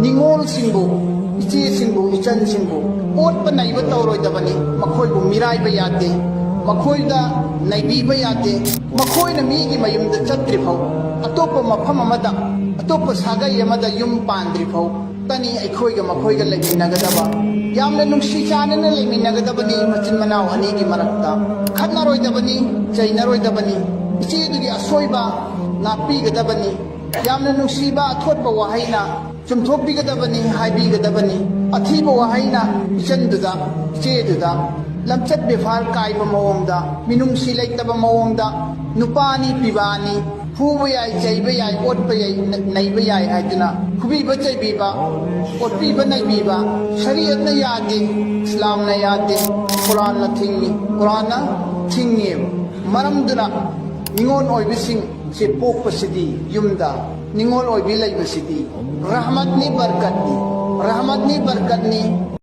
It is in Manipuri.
ningol singbu ichi singbu ichan singbu ot pa naiba tawroi dabani makhoi bu mirai ba yate makhoi da naibi ba yate makhoi na mi gi mayum da chatri phau atopa mafam amada atopa sagai amada yum pandri phau tani aikhoi ga makhoi ga leminagadaba yamna nungsi chanana leminagadabani machin manau ani gi marakta khatnaroi dabani chainaroi dabani ichi dugi asoiba napi gadabani yamna nungsiba athotba wahaina chumthokbi gadabani haibi gadabani athiba wahaina ichanduda cheduda lamchat befar kaiba mawongda minungsi leitaba mawongda nupani pibani fuba yai chaiba yai otba yai naiba yai haiduna khubiba chaibiba otbiba naibiba shariat na yade islam na yade quran na thingi maramduna ningon oibising se pokpa sidi yumda ningol oibi laiba sidi rahmat ni barkat ni